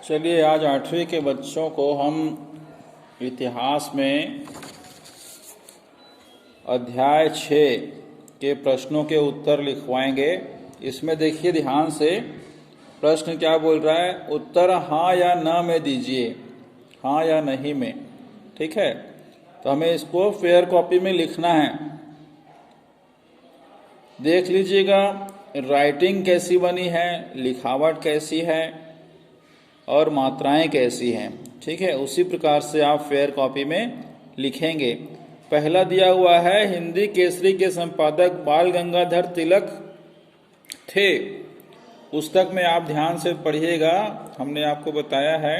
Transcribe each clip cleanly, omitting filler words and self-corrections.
चलिए आज 8वीं के बच्चों को हम इतिहास में अध्याय 6 के प्रश्नों के उत्तर लिखवाएंगे। इसमें देखिए ध्यान से, प्रश्न क्या बोल रहा है। उत्तर हाँ या ना में दीजिए, हाँ या नहीं में। ठीक है, तो हमें इसको फेयर कॉपी में लिखना है। देख लीजिएगा राइटिंग कैसी बनी है, लिखावट कैसी है और मात्राएं कैसी हैं। ठीक है, उसी प्रकार से आप फेयर कॉपी में लिखेंगे। पहला दिया हुआ है, हिंदी केसरी के संपादक बाल गंगाधर तिलक थे। पुस्तक में आप ध्यान से पढ़िएगा, हमने आपको बताया है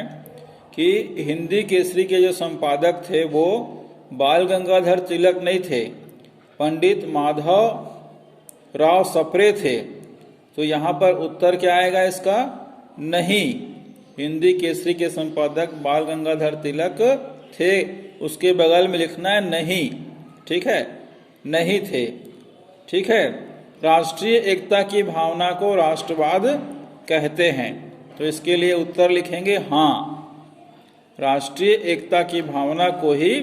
कि हिंदी केसरी के जो संपादक थे वो बाल गंगाधर तिलक नहीं थे, पंडित माधव राव सप्रे थे। तो यहाँ पर उत्तर क्या आएगा इसका? नहीं। हिंदी केसरी के संपादक बाल गंगाधर तिलक थे, उसके बगल में लिखना है नहीं। ठीक है, नहीं थे। ठीक है, राष्ट्रीय एकता की भावना को राष्ट्रवाद कहते हैं, तो इसके लिए उत्तर लिखेंगे हाँ। राष्ट्रीय एकता की भावना को ही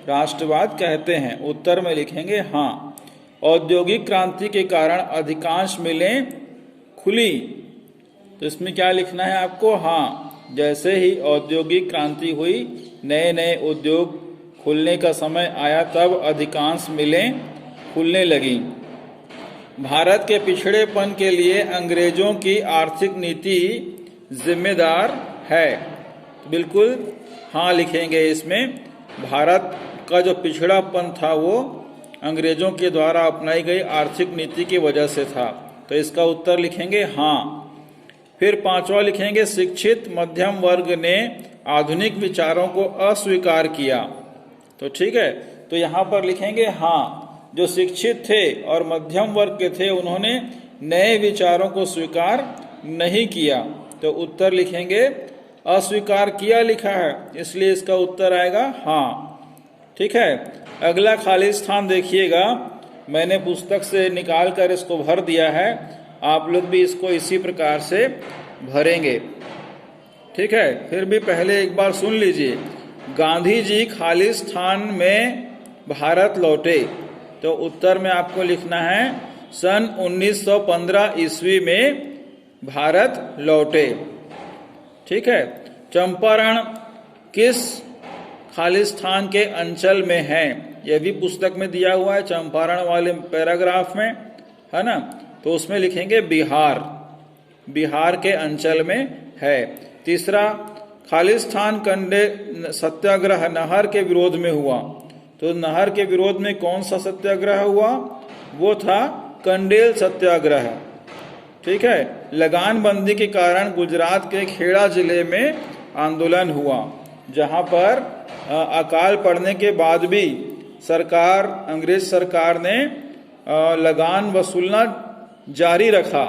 राष्ट्रवाद कहते हैं, उत्तर में लिखेंगे हाँ। औद्योगिक क्रांति के कारण अधिकांश मिलें खुली, तो इसमें क्या लिखना है आपको? हाँ। जैसे ही औद्योगिक क्रांति हुई, नए नए उद्योग खुलने का समय आया, तब अधिकांश मिलें खुलने लगी। भारत के पिछड़ेपन के लिए अंग्रेजों की आर्थिक नीति जिम्मेदार है, बिल्कुल हाँ लिखेंगे इसमें। भारत का जो पिछड़ापन था वो अंग्रेजों के द्वारा अपनाई गई आर्थिक नीति की वजह से था, तो इसका उत्तर लिखेंगे हाँ। फिर पांचवा लिखेंगे, शिक्षित मध्यम वर्ग ने आधुनिक विचारों को अस्वीकार किया। तो ठीक है, तो यहाँ पर लिखेंगे हाँ। जो शिक्षित थे और मध्यम वर्ग के थे, उन्होंने नए विचारों को स्वीकार नहीं किया, तो उत्तर लिखेंगे अस्वीकार किया लिखा है, इसलिए इसका उत्तर आएगा हाँ। ठीक है, अगला खाली स्थान देखिएगा, मैंने पुस्तक से निकाल कर इसको भर दिया है, आप लोग भी इसको इसी प्रकार से भरेंगे। ठीक है, फिर भी पहले एक बार सुन लीजिए। गांधी जी खाली स्थान में भारत लौटे, तो उत्तर में आपको लिखना है सन 1915 ईस्वी में भारत लौटे। ठीक है, चंपारण किस खाली स्थान के अंचल में है, यह भी पुस्तक में दिया हुआ है, चंपारण वाले पैराग्राफ में है ना, तो उसमें लिखेंगे बिहार, बिहार के अंचल में है। तीसरा, खालिस्तान कंडे सत्याग्रह नहर के विरोध में हुआ, तो नहर के विरोध में कौन सा सत्याग्रह हुआ? वो था कंडेल सत्याग्रह। ठीक है, लगान बंदी के कारण गुजरात के खेड़ा जिले में आंदोलन हुआ, जहां पर अकाल पड़ने के बाद भी सरकार, अंग्रेज सरकार ने लगान वसूलना जारी रखा।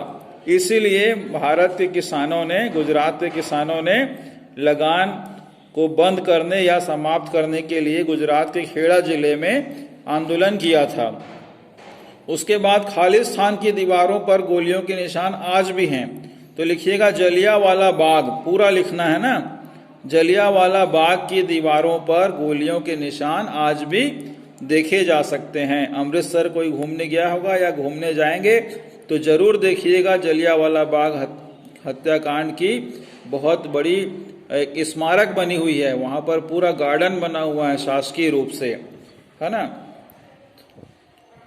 इसीलिए भारत के किसानों ने, गुजरात के किसानों ने लगान को बंद करने या समाप्त करने के लिए गुजरात के खेड़ा जिले में आंदोलन किया था। उसके बाद खालिस्तान की दीवारों पर गोलियों के निशान आज भी हैं, तो लिखिएगा जलियांवाला बाग, पूरा लिखना है ना। जलियांवाला बाग की दीवारों पर गोलियों के निशान आज भी देखे जा सकते हैं। अमृतसर कोई घूमने गया होगा या घूमने जाएंगे तो जरूर देखिएगा, जलियांवाला बाग हत्याकांड की बहुत बड़ी एक स्मारक बनी हुई है, वहां पर पूरा गार्डन बना हुआ है शासकीय रूप से, है ना।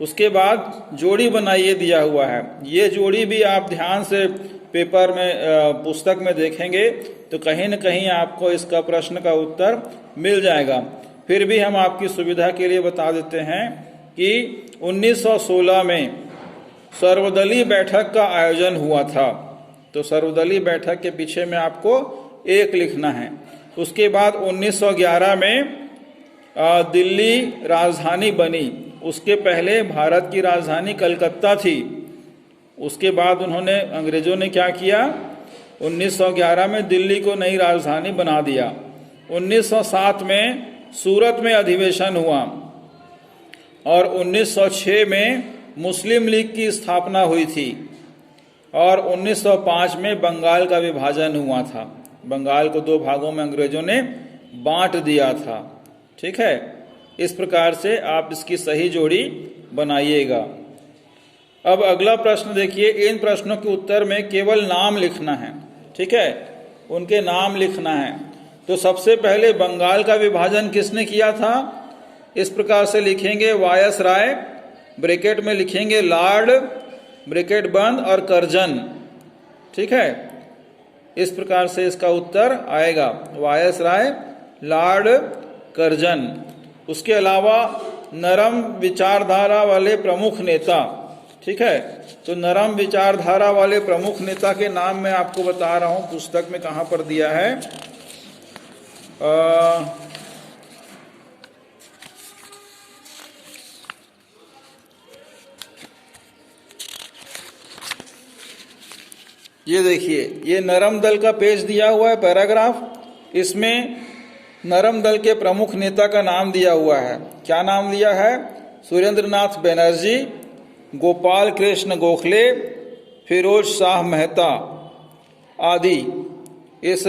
उसके बाद जोड़ी बनाइए दिया हुआ है, ये जोड़ी भी आप ध्यान से पेपर में, पुस्तक में देखेंगे तो कहीं न कहीं आपको इसका प्रश्न का उत्तर मिल जाएगा। फिर भी हम आपकी सुविधा के लिए बता देते हैं कि 1916 में सर्वदलीय बैठक का आयोजन हुआ था, तो सर्वदलीय बैठक के पीछे में आपको 1 लिखना है। उसके बाद 1911 में दिल्ली राजधानी बनी, उसके पहले भारत की राजधानी कलकत्ता थी। उसके बाद उन्होंने, अंग्रेजों ने क्या किया, 1911 में दिल्ली को नई राजधानी बना दिया। 1907 में सूरत में अधिवेशन हुआ और 1906 में मुस्लिम लीग की स्थापना हुई थी और 1905 में बंगाल का विभाजन हुआ था। बंगाल को 2 भागों में अंग्रेजों ने बांट दिया था। ठीक है, इस प्रकार से आप इसकी सही जोड़ी बनाइएगा। अब अगला प्रश्न देखिए, इन प्रश्नों के उत्तर में केवल नाम लिखना है। ठीक है, उनके नाम लिखना है। तो सबसे पहले बंगाल का विभाजन किसने किया था? इस प्रकार से लिखेंगे, वायसराय, ब्रैकेट में लिखेंगे लॉर्ड, ब्रैकेट बंद, और कर्जन। ठीक है, इस प्रकार से इसका उत्तर आएगा, वायसराय, लॉर्ड कर्जन। उसके अलावा नरम विचारधारा वाले प्रमुख नेता। ठीक है, तो नरम विचारधारा वाले प्रमुख नेता के नाम मैं आपको बता रहा हूं, पुस्तक में कहां पर दिया है। ये देखिए, ये नरम दल का पेज दिया हुआ है, पैराग्राफ। इसमें नरम दल के प्रमुख नेता का नाम दिया हुआ है। क्या नाम दिया है? सुरेंद्रनाथ बनर्जी, गोपाल कृष्ण गोखले, फिरोज शाह मेहता आदि इस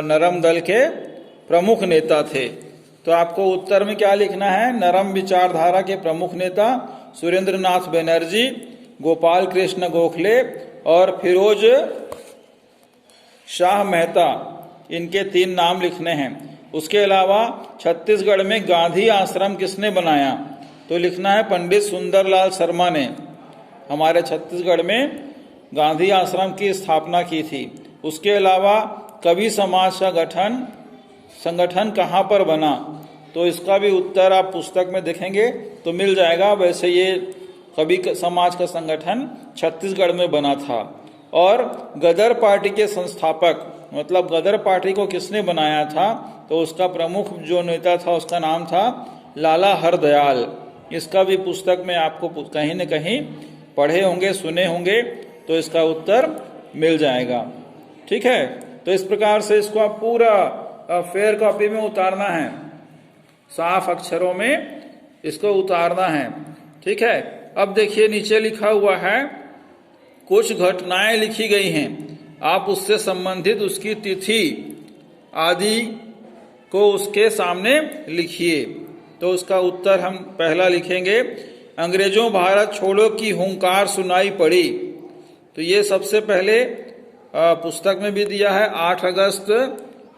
नरम दल के प्रमुख नेता थे। तो आपको उत्तर में क्या लिखना है? नरम विचारधारा के प्रमुख नेता सुरेंद्रनाथ बनर्जी, गोपाल कृष्ण गोखले और फिरोज शाह मेहता, इनके 3 नाम लिखने हैं। उसके अलावा छत्तीसगढ़ में गांधी आश्रम किसने बनाया? तो लिखना है पंडित सुंदरलाल शर्मा ने हमारे छत्तीसगढ़ में गांधी आश्रम की स्थापना की थी। उसके अलावा कवि समाज का संगठन कहाँ पर बना? तो इसका भी उत्तर आप पुस्तक में देखेंगे तो मिल जाएगा। वैसे ये कवि समाज का संगठन छत्तीसगढ़ में बना था। और गदर पार्टी के संस्थापक, मतलब गदर पार्टी को किसने बनाया था? तो उसका प्रमुख जो नेता था उसका नाम था लाला हरदयाल। इसका भी पुस्तक में आपको कहीं न कहीं पढ़े होंगे, सुने होंगे, तो इसका उत्तर मिल जाएगा। ठीक है, तो इस प्रकार से इसको आप पूरा फेयर कॉपी में उतारना है, साफ अक्षरों में इसको उतारना है। ठीक है, अब देखिए नीचे लिखा हुआ है, कुछ घटनाएं लिखी गई हैं, आप उससे संबंधित उसकी तिथि आदि को उसके सामने लिखिए। तो उसका उत्तर हम पहला लिखेंगे, अंग्रेजों भारत छोड़ो की हुंकार सुनाई पड़ी। तो ये सबसे पहले पुस्तक में भी दिया है, 8 अगस्त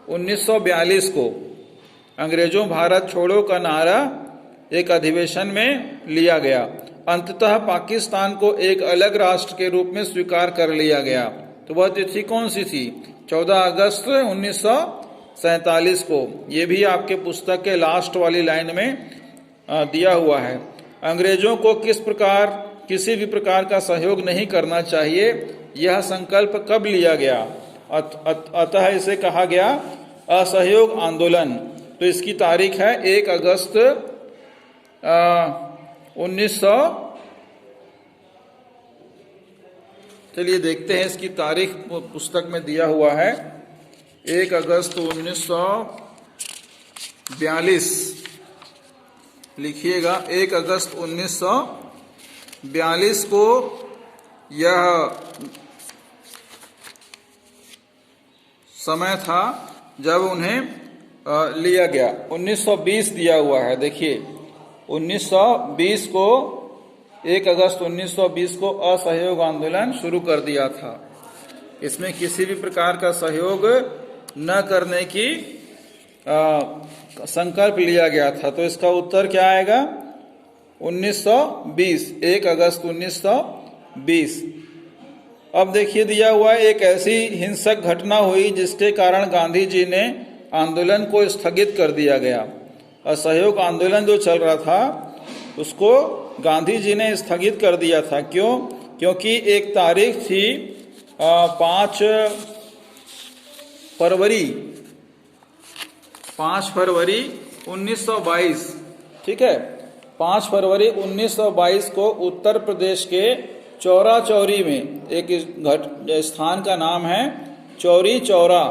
1942 को अंग्रेजों भारत छोड़ो का नारा एक अधिवेशन में लिया गया। अंततः पाकिस्तान को एक अलग राष्ट्र के रूप में स्वीकार कर लिया गया। तो वह तिथि कौन सी थी? 14 अगस्त 1947 को। ये भी आपके पुस्तक के लास्ट वाली लाइन में दिया हुआ है। अंग्रेजों को किसी भी प्रकार का सहयोग नहीं करना चाहिए, यह संकल्प कब लिया गया? अतः इसे कहा गया असहयोग आंदोलन। तो इसकी तारीख है 1 अगस्त 1900। चलिए देखते हैं, इसकी तारीख पुस्तक में दिया हुआ है 1 अगस्त 1942। लिखिएगा 1 अगस्त 1942 को यह समय था जब उन्हें लिया गया। 1920 दिया हुआ है, देखिए 1920 को 1 अगस्त 1920 को असहयोग आंदोलन शुरू कर दिया था। इसमें किसी भी प्रकार का सहयोग न करने की संकल्प लिया गया था। तो इसका उत्तर क्या आएगा? 1920, 1 अगस्त 1920। अब देखिए दिया हुआ है, एक ऐसी हिंसक घटना हुई जिसके कारण गांधी जी ने आंदोलन को स्थगित कर दिया गया। असहयोग आंदोलन जो चल रहा था उसको गांधी जी ने स्थगित कर दिया था। क्यों? क्योंकि एक तारीख थी 5 फरवरी 1922। ठीक है, 5 फरवरी 1922 को उत्तर प्रदेश के चौरा चौरी में, एक स्थान का नाम है चौरी चौरा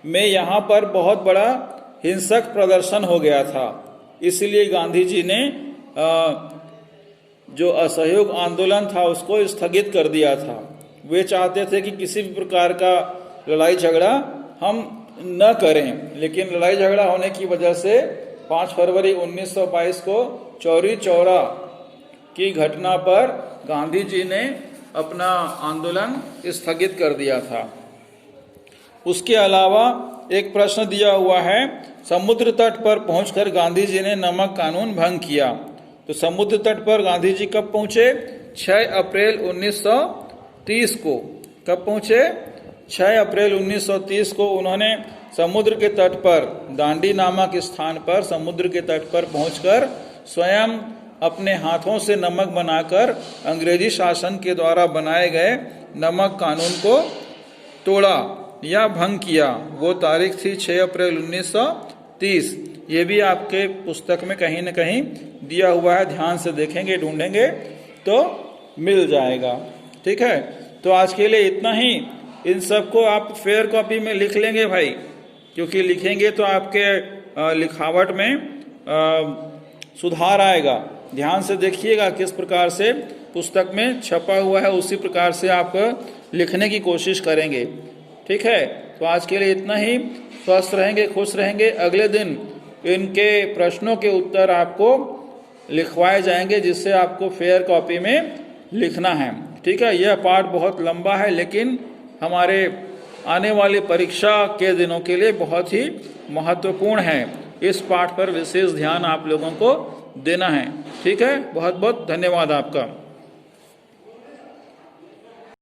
में, यहाँ पर बहुत बड़ा हिंसक प्रदर्शन हो गया था। इसलिए गांधी जी ने जो असहयोग आंदोलन था उसको स्थगित कर दिया था। वे चाहते थे कि किसी भी प्रकार का लड़ाई झगड़ा हम न करें, लेकिन लड़ाई झगड़ा होने की वजह से 5 फरवरी 1922 को चौरी चौरा की घटना पर गांधी जी ने अपना आंदोलन स्थगित कर दिया था। उसके अलावा एक प्रश्न दिया हुआ है, समुद्र तट पर पहुंचकर गांधी जी ने नमक कानून भंग किया। तो समुद्र तट पर गांधी जी कब पहुंचे? 6 अप्रैल 1930 को। कब पहुंचे? 6 अप्रैल 1930 को उन्होंने समुद्र के तट पर, दांडी नामक स्थान पर समुद्र के तट पर पहुंचकर स्वयं अपने हाथों से नमक बनाकर अंग्रेजी शासन के द्वारा बनाए गए नमक कानून को तोड़ा या भंग किया। वो तारीख थी 6 अप्रैल 1930। ये भी आपके पुस्तक में कहीं न कहीं दिया हुआ है, ध्यान से देखेंगे, ढूंढेंगे तो मिल जाएगा। ठीक है, तो आज के लिए इतना ही। इन सबको आप फेयर कॉपी में लिख लेंगे भाई, क्योंकि लिखेंगे तो आपके लिखावट में सुधार आएगा। ध्यान से देखिएगा किस प्रकार से पुस्तक में छपा हुआ है, उसी प्रकार से आप लिखने की कोशिश करेंगे। ठीक है, तो आज के लिए इतना ही। स्वस्थ रहेंगे, खुश रहेंगे। अगले दिन इनके प्रश्नों के उत्तर आपको लिखवाए जाएंगे, जिससे आपको फेयर कॉपी में लिखना है। ठीक है, यह पाठ बहुत लंबा है, लेकिन हमारे आने वाली परीक्षा के दिनों के लिए बहुत ही महत्वपूर्ण है। इस पाठ पर विशेष ध्यान आप लोगों को देना है। ठीक है, बहुत बहुत धन्यवाद आपका।